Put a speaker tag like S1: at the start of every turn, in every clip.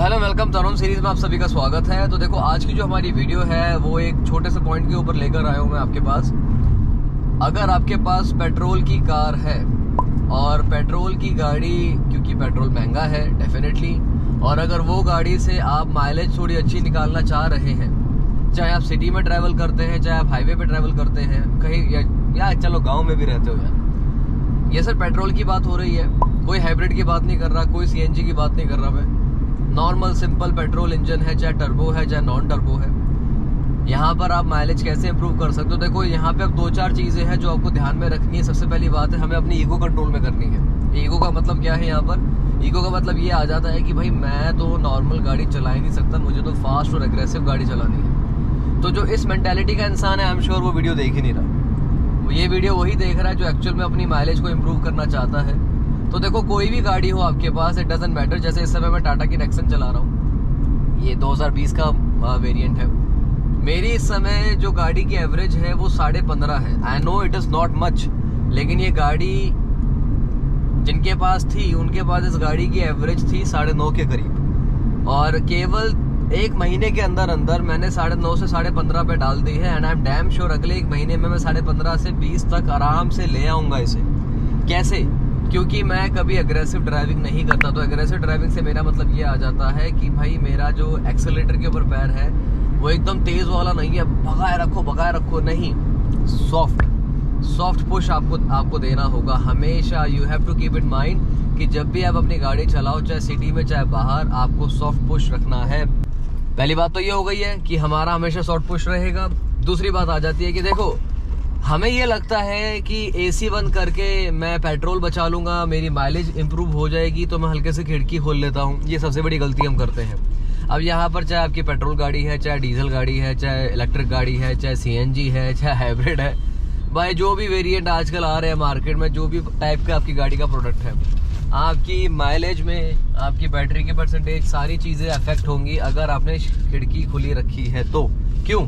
S1: Hello welcome तरुण series में आप सभी का स्वागत है। तो देखो आज की जो हमारी वीडियो है वो एक छोटे से पॉइंट के ऊपर लेकर आया हूँ मैं आपके पास। अगर आपके पास पेट्रोल की कार है और पेट्रोल की गाड़ी, क्योंकि पेट्रोल महंगा है डेफिनेटली, और अगर वो गाड़ी से आप माइलेज थोड़ी अच्छी निकालना चाह रहे हैं, चाहे आप सिटी में ट्रैवल करते हैं, चाहे आप हाईवे पे ट्रैवल करते हैं कहीं, या चलो गाँव में भी रहते हो यार, ये सर पेट्रोल की बात हो रही है। कोई हाइब्रिड की बात नहीं कर रहा, कोई CNG की बात नहीं कर रहा मैं। नॉर्मल सिंपल पेट्रोल इंजन है, चाहे टर्बो है चाहे नॉन टर्बो है, यहाँ पर आप माइलेज कैसे इंप्रूव कर सकते हो। देखो यहाँ पे अब 2-4 चीज़ें हैं जो आपको ध्यान में रखनी है। सबसे पहली बात है, हमें अपनी ईगो कंट्रोल में करनी है। ईगो का मतलब क्या है यहाँ पर? ईगो का मतलब ये आ जाता है कि भाई मैं तो नॉर्मल गाड़ी चला ही नहीं सकता, मुझे तो फास्ट और एग्रेसिव गाड़ी चलानी है। तो जो इस मेंटालिटी का इंसान है, आई एम श्योर वो वीडियो देख ही नहीं रहा। ये वीडियो वही देख रहा है जो एक्चुअल में अपनी माइलेज को इम्प्रूव करना चाहता है। तो देखो कोई भी गाड़ी हो आपके पास, इट डजंट मैटर। जैसे इस समय मैं टाटा की नेक्सन चला रहा हूँ, ये 2020 का वेरिएंट है। मेरी इस समय जो गाड़ी की एवरेज है वो 15.5 है। I know it is not much, लेकिन ये गाड़ी जिनके पास थी उनके पास इस गाड़ी की एवरेज थी 9.5 के करीब, और केवल 1 महीने के अंदर अंदर मैंने 9.5 से 15.5 पे डाल दी है। And I am damn sure अगले 1 महीने में मैं 15.5 से 20 तक आराम से ले आऊंगा इसे। कैसे? क्योंकि मैं कभी एग्रेसिव ड्राइविंग नहीं करता। तो एग्रेसिव ड्राइविंग से मेरा मतलब ये आ जाता है कि भाई मेरा जो एक्सेलेरेटर के ऊपर पैर है वो एकदम तेज वाला नहीं है, भगाए रखो नहीं, सॉफ्ट पुश आपको देना होगा हमेशा। You have to keep in mind कि जब भी आप अपनी गाड़ी चलाओ, चाहे सिटी में चाहे बाहर, आपको सॉफ्ट पुश रखना है। पहली बात तो ये हो गई है कि हमारा हमेशा सॉफ्ट पुश रहेगा। दूसरी बात आ जाती है कि देखो हमें ये लगता है कि AC बंद करके मैं पेट्रोल बचा लूंगा, मेरी माइलेज इंप्रूव हो जाएगी, तो मैं हल्के से खिड़की खोल लेता हूँ। ये सबसे बड़ी गलती हम करते हैं। अब यहाँ पर चाहे आपकी पेट्रोल गाड़ी है, चाहे डीजल गाड़ी है, चाहे इलेक्ट्रिक गाड़ी है, चाहे CNG है, चाहे हाइब्रिड है, भाई जो भी वेरिएंट आजकल आ रहे हैं मार्केट में, जो भी टाइप का आपकी गाड़ी का प्रोडक्ट है, आपकी माइलेज में, आपकी बैटरी की परसेंटेज, सारी चीज़ें अफेक्ट होंगी अगर आपने खिड़की खुली रखी है तो। क्यों?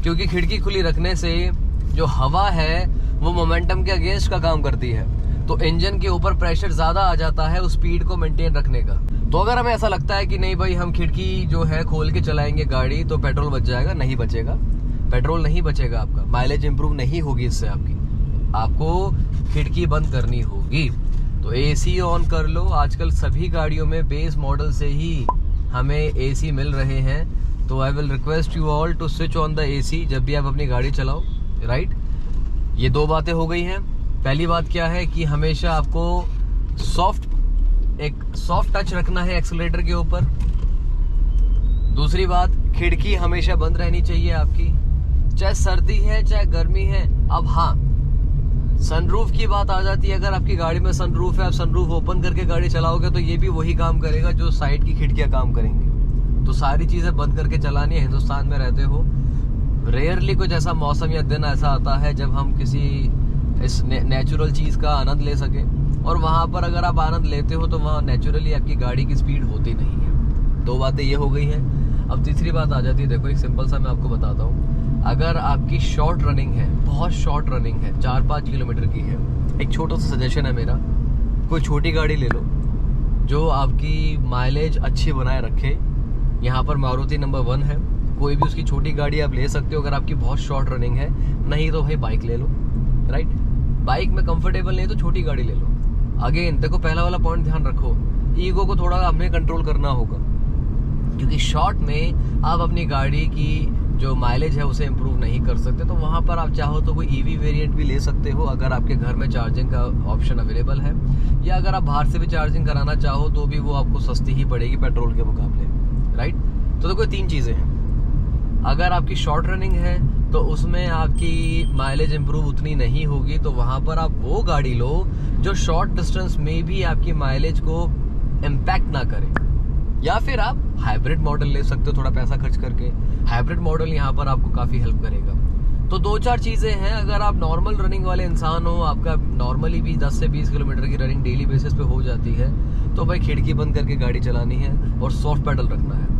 S1: क्योंकि खिड़की खुली रखने से जो हवा है वो मोमेंटम के अगेंस्ट का काम करती है, तो इंजन के ऊपर प्रेशर ज्यादा आ जाता है उस स्पीड को मेंटेन रखने का। तो अगर हमें ऐसा लगता है कि नहीं भाई हम खिड़की जो है खोल के चलाएंगे गाड़ी तो पेट्रोल बच जाएगा, नहीं बचेगा। पेट्रोल नहीं बचेगा आपका, माइलेज इंप्रूव नहीं होगी इससे आपको खिड़की बंद करनी होगी। तो AC ऑन कर लो। आजकल सभी गाड़ियों में बेस मॉडल से ही हमें AC मिल रहे हैं। तो I will request you all to switch on the AC जब भी आप अपनी गाड़ी चलाओ, राइट। ये 2 बातें हो गई हैं। पहली बात क्या है कि हमेशा आपको एक सॉफ्ट टच रखना है एक्सीलरेटर के ऊपर। दूसरी बात, खिड़की हमेशा बंद रहनी चाहिए आपकी, चाहे सर्दी है चाहे गर्मी है। अब हाँ, सनरूफ की बात आ जाती है। अगर आपकी गाड़ी में सनरूफ है, आप सनरूफ ओपन करके गाड़ी चलाओगे तो ये भी वही काम करेगा जो साइड की खिड़कियां काम करेंगी। तो सारी चीजें बंद करके चलानी है। हिंदुस्तान में रहते हो, रेयरली कुछ ऐसा मौसम या दिन ऐसा आता है जब हम किसी इस नेचुरल चीज़ का आनंद ले सकें, और वहाँ पर अगर आप आनंद लेते हो तो वहाँ नेचुरली आपकी गाड़ी की स्पीड होती नहीं है। 2 बातें ये हो गई हैं। अब तीसरी बात आ जाती है। देखो एक सिंपल सा मैं आपको बताता हूँ। अगर आपकी शॉर्ट रनिंग है, बहुत शॉर्ट रनिंग है, 4-5 किलोमीटर की है, एक छोटा सा सजेशन है मेरा, कोई छोटी गाड़ी ले लो जो आपकी माइलेज अच्छी बनाए रखे। यहाँ पर मारुति नंबर 1 है, कोई भी उसकी छोटी गाड़ी आप ले सकते हो अगर आपकी बहुत शॉर्ट रनिंग है। नहीं तो भाई बाइक ले लो, राइट। बाइक में कंफर्टेबल नहीं तो छोटी गाड़ी ले लो। अगेन देखो, पहला वाला पॉइंट ध्यान रखो, ईगो को थोड़ा हमें कंट्रोल करना होगा, क्योंकि शॉर्ट में आप अपनी गाड़ी की जो माइलेज है उसे इम्प्रूव नहीं कर सकते। तो वहाँ पर आप चाहो तो कोई EV वेरिएंट भी ले सकते हो अगर आपके घर में चार्जिंग का ऑप्शन अवेलेबल है, या अगर आप बाहर से भी चार्जिंग कराना चाहो तो भी वो आपको सस्ती ही पड़ेगी पेट्रोल के मुकाबले, राइट। तो देखो 3 चीज़ें हैं। अगर आपकी शॉर्ट रनिंग है तो उसमें आपकी माइलेज इंप्रूव उतनी नहीं होगी, तो वहाँ पर आप वो गाड़ी लो जो शॉर्ट डिस्टेंस में भी आपकी माइलेज को इम्पैक्ट ना करे। या फिर आप हाइब्रिड मॉडल ले सकते हो थोड़ा पैसा खर्च करके। हाइब्रिड मॉडल यहाँ पर आपको काफ़ी हेल्प करेगा। तो 2-4 चीज़ें हैं। अगर आप नॉर्मल रनिंग वाले इंसान हो, आपका नॉर्मली भी 10 से 20 किलोमीटर की रनिंग डेली बेसिस पे हो जाती है, तो भाई खिड़की बंद करके गाड़ी चलानी है और सॉफ्ट पेडल रखना है।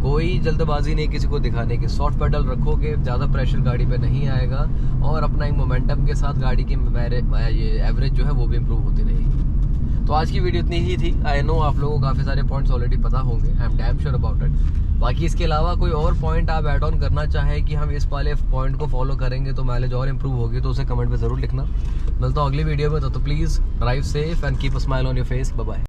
S1: कोई जल्दबाजी नहीं किसी को दिखाने की। सॉफ्ट पेडल रखोगे, ज़्यादा प्रेशर गाड़ी पे नहीं आएगा, और अपना एक मोमेंटम के साथ गाड़ी की ये एवरेज जो है वो भी इम्प्रूव होती रहेगी। तो आज की वीडियो इतनी ही थी। आई नो आप लोगों को काफ़ी सारे पॉइंट्स ऑलरेडी पता होंगे, I am damn sure about it. बाकी इसके अलावा कोई और पॉइंट आप ऐड ऑन करना चाहें कि हम इस वाले पॉइंट को फॉलो करेंगे तो माइलेज और इंप्रूव होगी, तो उसे कमेंट में ज़रूर लिखना। मिलता हूँ अगली वीडियो में, तो please drive safe and keep a smile on your face. Bye bye.